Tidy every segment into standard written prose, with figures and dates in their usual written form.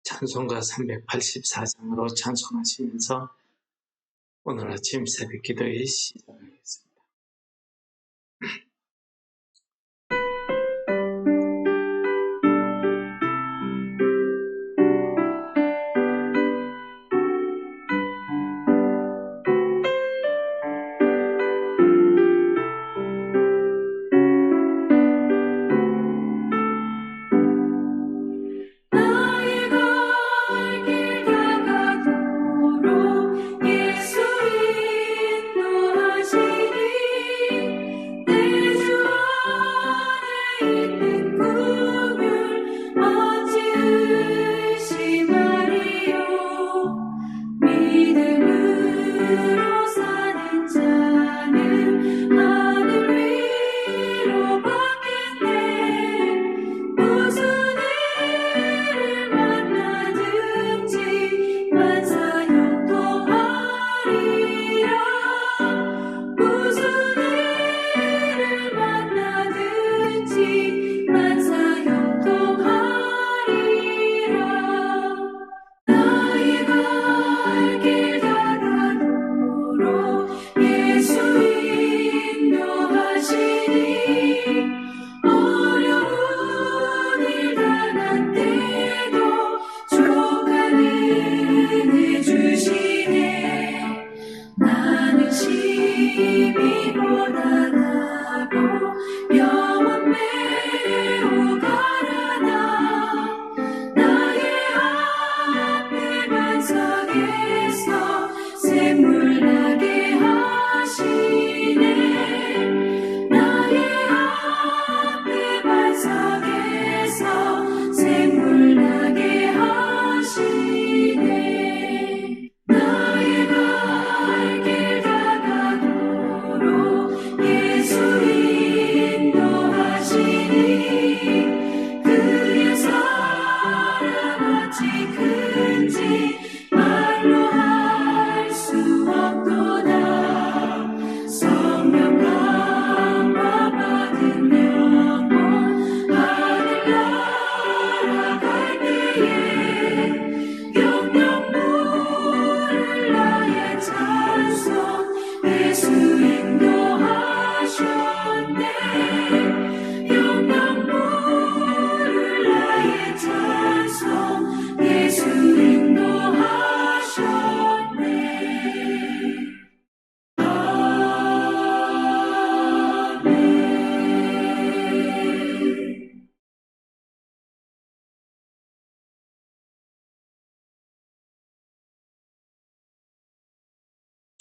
찬송가 384장으로 찬송하시면서 오늘 아침 새벽 기도에 시작하겠습니다.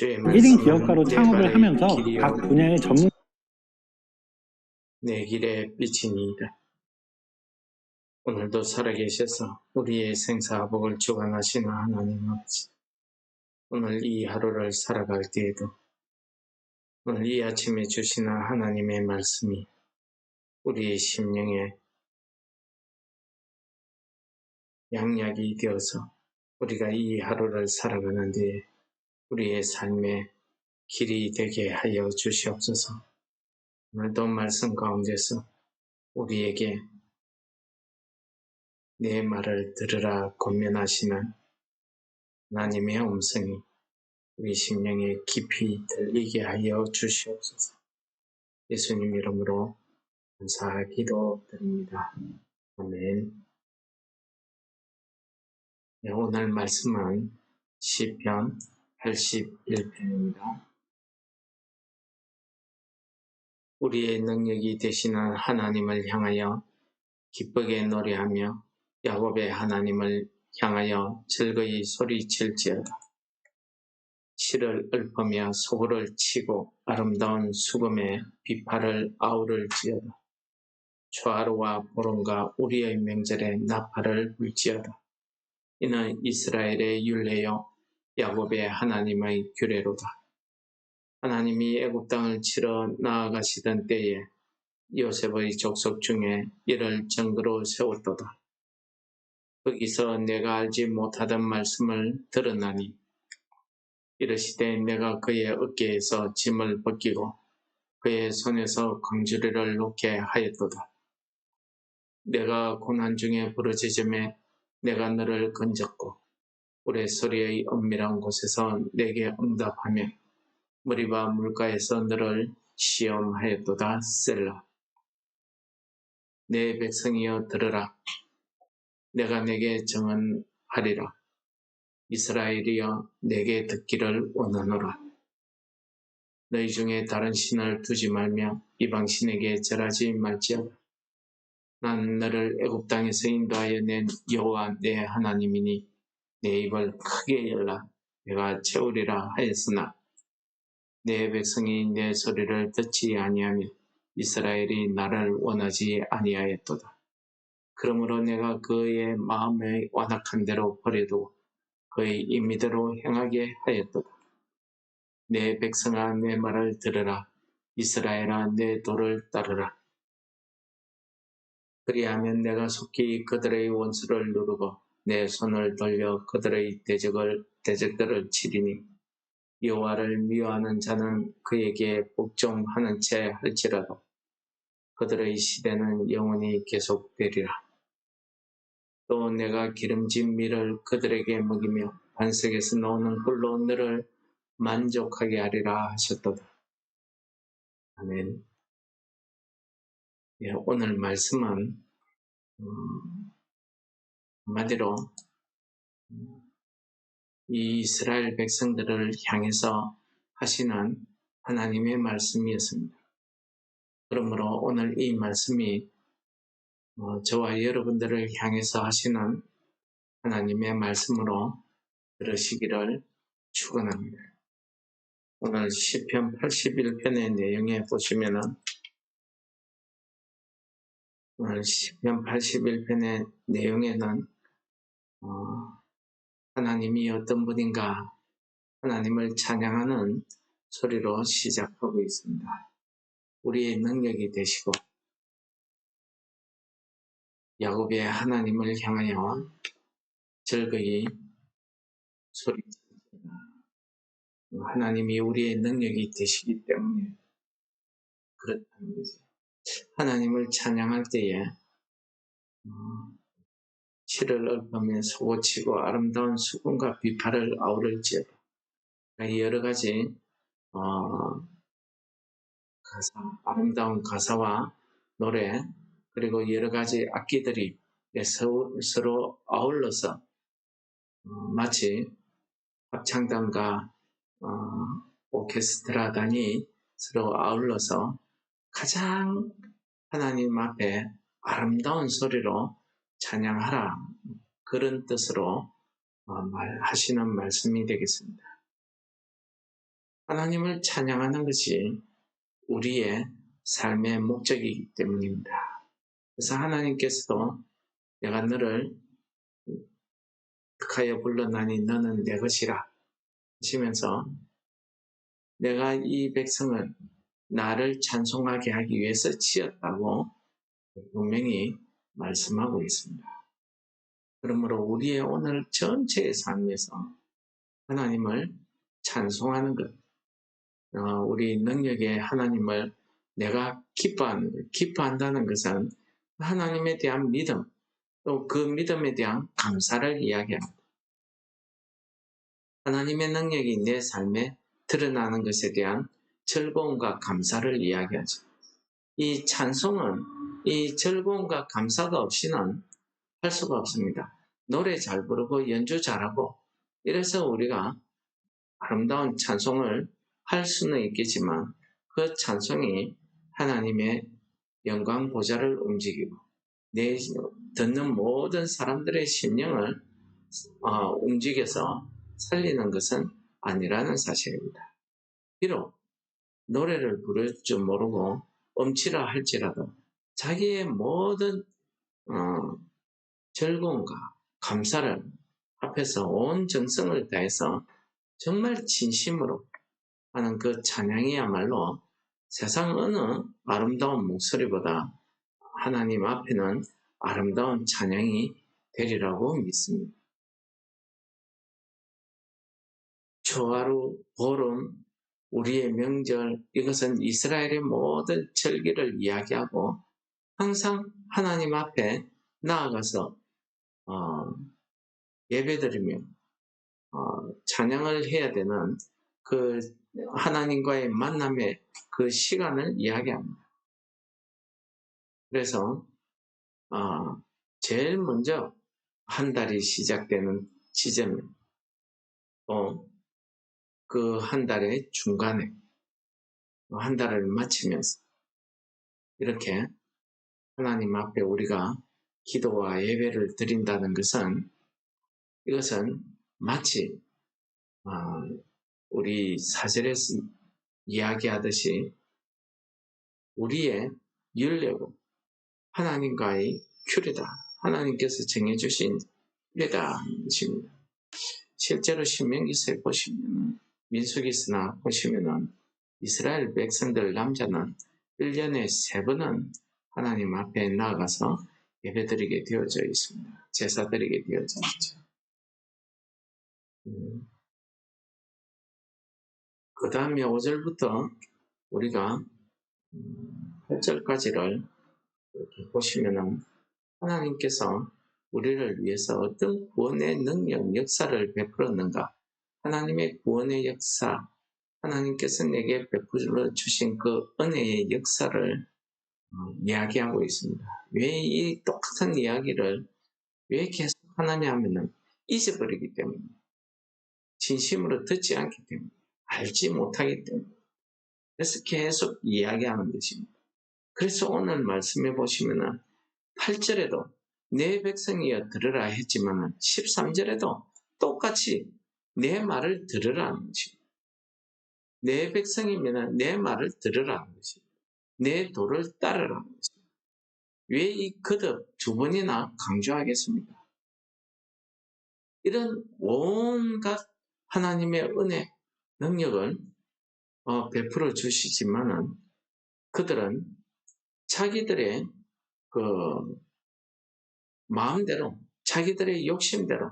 주의 1인 기업가로 창업을 하면서 각 분야의 전문 내 길의 빛이니이다. 오늘도 살아계셔서 우리의 생사복을 주관하시는 하나님 아버지, 오늘 이 하루를 살아갈 때에도 오늘 이 아침에 주시는 하나님의 말씀이 우리의 심령에 양약이 되어서 우리가 이 하루를 살아가는 데에 우리의 삶의 길이 되게 하여 주시옵소서. 오늘도 말씀 가운데서 우리에게 내 말을 들으라 권면하시는 하나님의 음성이 우리 심령에 깊이 들리게 하여 주시옵소서. 예수님 이름으로 감사 기도드립니다. 아멘. 네, 오늘 말씀은 시편 81편입니다. 우리의 능력이 되시는 하나님을 향하여 기쁘게 노래하며 야곱의 하나님을 향하여 즐거이 소리칠지어다. 실을 읊으며 소고를 치고 아름다운 수금에 비파를 아우를지어다. 초하루와 보름과 우리의 명절에 나팔을 불지어다. 이는 이스라엘의 율례요 야곱의 하나님의 규례로다. 하나님이 애굽 땅을 치러 나아가시던 때에 요셉의 족속 중에 이를 증거로 세웠도다. 거기서 내가 알지 못하던 말씀을 들었나니 이르시되 내가 그의 어깨에서 짐을 벗기고 그의 손에서 광주리를 놓게 하였도다. 내가 고난 중에 부르짖음에 내가 너를 건졌고 우레소리의 은밀한 곳에서 내게 응답하며 머리바 물가에서 너를 시험하였도다. 셀라. 내 백성이여 들으라. 내가 내게 정언하리라. 이스라엘이여 내게 듣기를 원하노라. 너희 중에 다른 신을 두지 말며 이방신에게 절하지 말지어다. 난 너를 애굽 땅에서 인도하여 낸 여호와 내 하나님이니 내 입을 크게 열라 내가 채우리라 하였으나 내 백성이 내 소리를 듣지 아니하며 이스라엘이 나를 원하지 아니하였도다. 그러므로 내가 그의 마음의 완악한 대로 버려두고 그의 임의대로 행하게 하였도다. 내 백성아 내 말을 들으라. 이스라엘아 내 도를 따르라. 그리하면 내가 속히 그들의 원수를 누르고 내 손을 돌려 그들의 대적들을 치리니 여호와를 미워하는 자는 그에게 복종하는 채 할지라도 그들의 시대는 영원히 계속되리라. 또 내가 기름진 밀을 그들에게 먹이며 반석에서 나오는 꿀로 너를 만족하게 하리라 하셨도다. 아멘. 예, 오늘 말씀은 한마디로 이 이스라엘 백성들을 향해서 하시는 하나님의 말씀이었습니다. 그러므로 오늘 이 말씀이 저와 여러분들을 향해서 하시는 하나님의 말씀으로 들으시기를 축원합니다. 오늘 시편 81편의 내용에 보시면은 오늘 시편 81편의 내용에는 하나님이 어떤 분인가 하나님을 찬양하는 소리로 시작하고 있습니다. 우리의 능력이 되시고 야곱의 하나님을 향하여 즐거이 소리칩니다. 하나님이 우리의 능력이 되시기 때문에 그렇다는 거죠. 하나님을 찬양할 때에 실을 읊으며 소고치고 아름다운 수금과 비파를 아우를지어다. 여러 가지 아름다운 가사와 노래 그리고 여러 가지 악기들이 서로 아울러서 마치 합창단과 오케스트라단이 서로 아울러서 가장 하나님 앞에 아름다운 소리로 찬양하라 그런 뜻으로 하시는 말씀이 되겠습니다. 하나님을 찬양하는 것이 우리의 삶의 목적이기 때문입니다. 그래서 하나님께서도 내가 너를 택하여 불렀나니 너는 내 것이라 하시면서 내가 이 백성을 나를 찬송하게 하기 위해서 지었다고 분명히 말씀하고 있습니다. 그러므로 우리의 오늘 전체의 삶에서 하나님을 찬송하는 것, 우리 능력의 하나님을 내가 기뻐한다는 것은 하나님에 대한 믿음, 또 그 믿음에 대한 감사를 이야기합니다. 하나님의 능력이 내 삶에 드러나는 것에 대한 즐거움과 감사를 이야기하죠. 이 찬송은 이 즐거움과 감사가 없이는 할 수가 없습니다. 노래 잘 부르고 연주 잘하고 이래서 우리가 아름다운 찬송을 할 수는 있겠지만 그 찬송이 하나님의 영광 보좌를 움직이고 내 듣는 모든 사람들의 심령을 움직여서 살리는 것은 아니라는 사실입니다. 비록 노래를 부를 줄 모르고 음치라 할지라도 자기의 모든 즐거움과 감사를 앞에서 온 정성을 다해서 정말 진심으로 하는 그 찬양이야말로 세상 어느 아름다운 목소리보다 하나님 앞에는 아름다운 찬양이 되리라고 믿습니다. 초하루, 보름, 우리의 명절 이것은 이스라엘의 모든 절기를 이야기하고 항상 하나님 앞에 나아가서 예배드리며 찬양을 해야 되는 그 하나님과의 만남의 그 시간을 이야기합니다. 그래서 제일 먼저 한 달이 시작되는 지점은 그 한 달의 중간에 한 달을 마치면서 이렇게 하나님 앞에 우리가 기도와 예배를 드린다는 것은 이것은 마치 우리 사절에서 이야기하듯이 우리의 윤례고 하나님과의 규례다. 하나님께서 정해주신 규례다. 것입니다. 실제로 신명기서에 보시면 민수기서나 보시면 이스라엘 백성들 남자는 1년에 3번은 하나님 앞에 나아가서 예배드리게 되어져 있습니다. 제사드리게 되어져 있죠. 그 다음에 5절부터 우리가 8절까지를 이렇게 보시면은 하나님께서 우리를 위해서 어떤 구원의 능력, 역사를 베풀었는가? 하나님의 구원의 역사, 하나님께서 내게 베풀어 주신 그 은혜의 역사를 이야기하고 있습니다. 왜 이 똑같은 이야기를 왜 계속 하느냐 하면은 잊어버리기 때문에, 진심으로 듣지 않기 때문에, 알지 못하기 때문에, 그래서 계속 이야기하는 것입니다. 그래서 오늘 말씀해 보시면은 8절에도 내 백성이여 들으라 했지만 13절에도 똑같이 내 말을 들으라는 것입니다. 내 백성이면 내 말을 들으라는 것입니다. 내 도를 따르라는 것입니다. 왜 이 거듭 2번이나 강조하겠습니까? 이런 온갖 하나님의 은혜, 능력을 베풀어 주시지만은 그들은 자기들의 그 마음대로, 자기들의 욕심대로,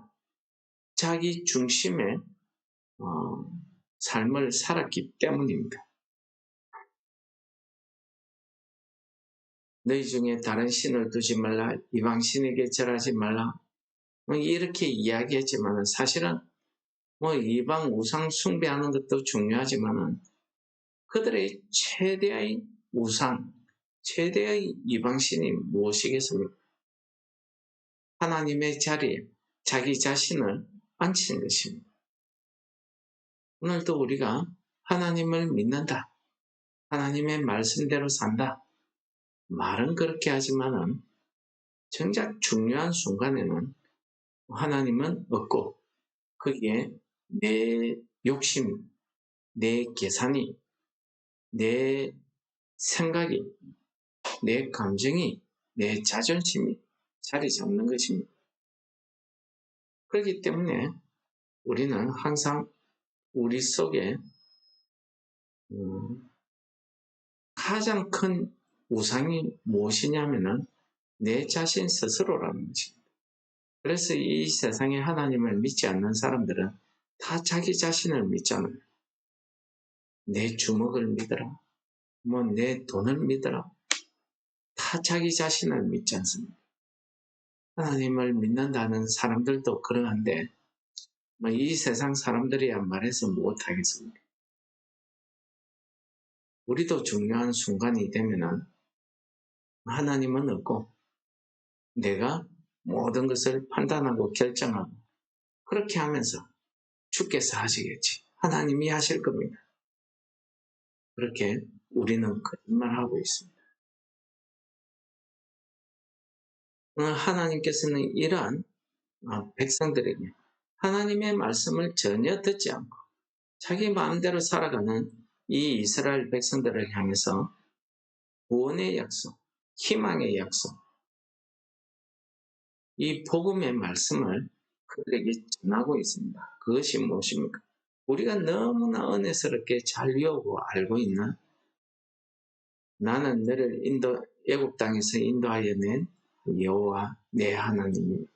자기 중심의 삶을 살았기 때문입니다. 너희 중에 다른 신을 두지 말라, 이방신에게 절하지 말라, 이렇게 이야기했지만 사실은 이방 우상 숭배하는 것도 중요하지만 그들의 최대의 우상, 최대의 이방신이 무엇이겠습니까? 하나님의 자리에 자기 자신을 앉힌 것입니다. 오늘도 우리가 하나님을 믿는다, 하나님의 말씀대로 산다, 말은 그렇게 하지만은 정작 중요한 순간에는 하나님은 없고 거기에 내 욕심, 내 계산이, 내 생각이, 내 감정이, 내 자존심이 자리 잡는 것입니다. 그렇기 때문에 우리는 항상 우리 속에 가장 큰 우상이 무엇이냐면은 내 자신 스스로라는 것입니다. 그래서 이 세상에 하나님을 믿지 않는 사람들은 다 자기 자신을 믿잖아요. 내 주먹을 믿어라, 내 돈을 믿어라, 다 자기 자신을 믿지 않습니다. 하나님을 믿는다는 사람들도 그러한데 이 세상 사람들이야 말해서 못하겠습니다. 우리도 중요한 순간이 되면은 하나님은 없고 내가 모든 것을 판단하고 결정하고 그렇게 하면서 주께서 하시겠지, 하나님이 하실 겁니다. 그렇게 우리는 거짓말하고 있습니다. 오늘 하나님께서는 이러한 백성들에게 하나님의 말씀을 전혀 듣지 않고 자기 마음대로 살아가는 이 이스라엘 백성들을 향해서 구원의 약속, 희망의 약속, 이 복음의 말씀을 그들에게 전하고 있습니다. 그것이 무엇입니까? 우리가 너무나 은혜스럽게 잘 외우고 알고 있는 나는 너를 애굽 땅에서 인도하여 낸 여호와 내 하나님이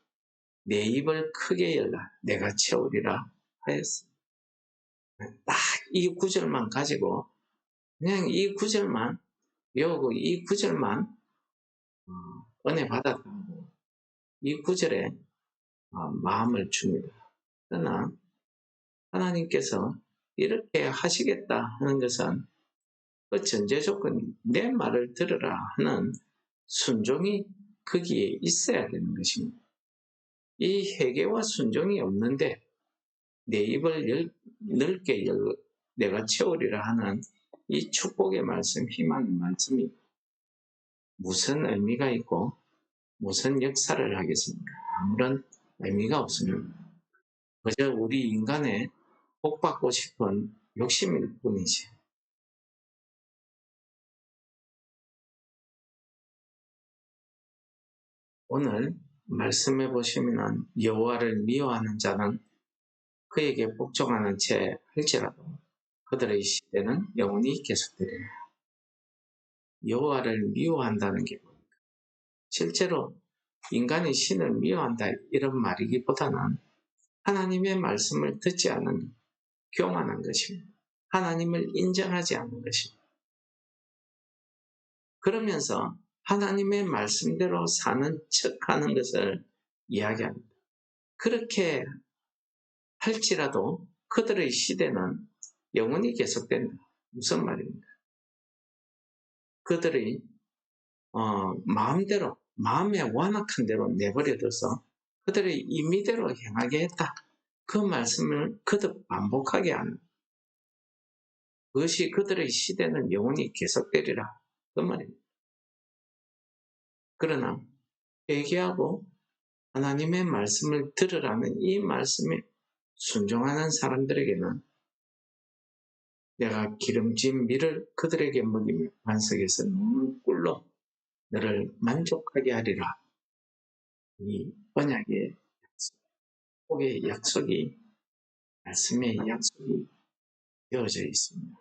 내 입을 크게 열라 내가 채우리라 하였습니다. 딱 이 구절만 가지고 그냥 이 구절만 외우고 이 구절만 은혜 받았다고 이 구절에 마음을 줍니다. 그러나 하나님께서 이렇게 하시겠다 하는 것은 그 전제 조건이 내 말을 들으라 하는 순종이 거기에 있어야 되는 것입니다. 이 회개와 순종이 없는데 내 입을 넓게 내가 채우리라 하는 이 축복의 말씀, 희망의 말씀이 무슨 의미가 있고 무슨 역사를 하겠습니까? 아무런 의미가 없습니다. 그저 우리 인간의 복받고 싶은 욕심일 뿐이지. 오늘 말씀해 보시면 여호와를 미워하는 자는 그에게 복종하는 채 할지라도 그들의 시대는 영원히 계속되리라. 여호와를 미워한다는 게 뭡니까? 실제로 인간이 신을 미워한다 이런 말이기보다는 하나님의 말씀을 듣지 않는 교만한 것입니다. 하나님을 인정하지 않는 것입니다. 그러면서 하나님의 말씀대로 사는 척하는 것을 이야기합니다. 그렇게 할지라도 그들의 시대는 영원히 계속된다. 무슨 말입니까? 그들의 마음대로 마음의 완악한 대로 내버려둬서 그들의 임의대로 행하게 했다. 그 말씀을 거듭 반복하게 하는 그것이 그들의 시대는 영원히 계속되리라. 그 말입니다. 그러나 회개하고 하나님의 말씀을 들으라는 이 말씀에 순종하는 사람들에게는 내가 기름진 밀을 그들에게 먹이며 반석에서 녹는 꿀로 너를 만족하게 하리라. 이 언약의 약속, 복의 약속이 말씀의 약속이 되어져 있습니다.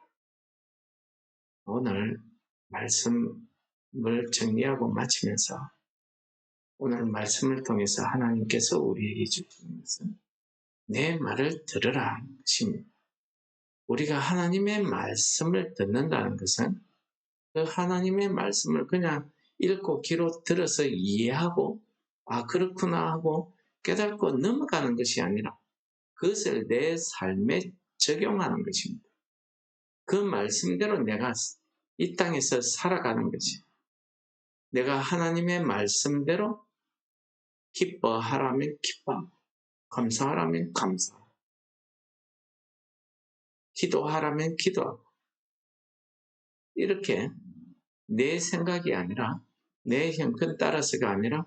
오늘 말씀을 정리하고 마치면서 오늘 말씀을 통해서 하나님께서 우리에게 주시는 것은 내 말을 들으라는 것입니다. 우리가 하나님의 말씀을 듣는다는 것은 그 하나님의 말씀을 그냥 읽고 귀로 들어서 이해하고 그렇구나 하고 깨닫고 넘어가는 것이 아니라 그것을 내 삶에 적용하는 것입니다. 그 말씀대로 내가 이 땅에서 살아가는 것이 내가 하나님의 말씀대로 기뻐하라면 기뻐하고 감사하라면 감사하고 기도하라면 기도하고 이렇게 내 생각이 아니라 내 형편 따라서가 아니라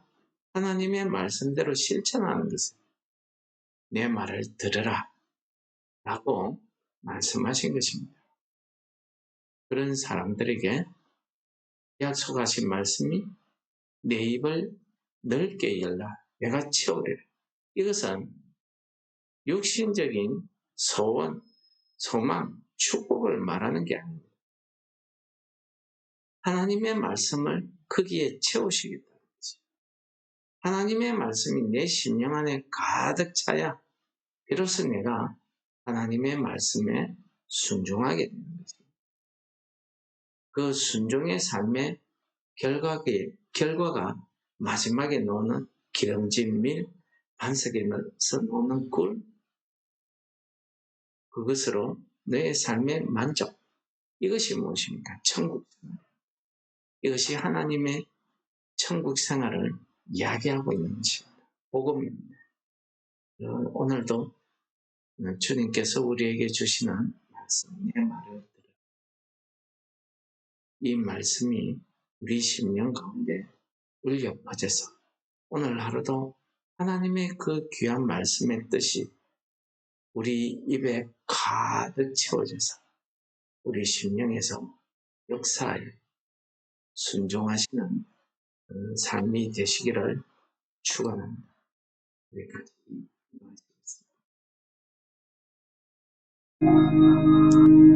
하나님의 말씀대로 실천하는 것을 내 말을 들으라 라고 말씀하신 것입니다. 그런 사람들에게 약속하신 말씀이 내 입을 넓게 열라 내가 채우리라. 이것은 육신적인 소원, 소망, 축복을 말하는 게 아닙니다. 하나님의 말씀을 거기에 채우시겠다는 거지. 하나님의 말씀이 내 심령 안에 가득 차야 비로소 내가 하나님의 말씀에 순종하게 되는 거지. 그 순종의 삶의 결과가 마지막에 놓는 기름진 밀, 반석에서 놓는 꿀, 그것으로 내 삶의 만족, 이것이 무엇입니까? 천국 생활. 이것이 하나님의 천국 생활을 이야기하고 있는 것입니다. 복음입니다. 오늘도 주님께서 우리에게 주시는 말씀, 내 말을 들어. 이 말씀이 우리 심령 가운데 울려 퍼져서 오늘 하루도 하나님의 그 귀한 말씀의 뜻이 우리 입에 가득 채워져서 우리 심령에서 역사에 순종하시는 삶이 되시기를 축원합니다. 여기까지 말씀드리겠습니다.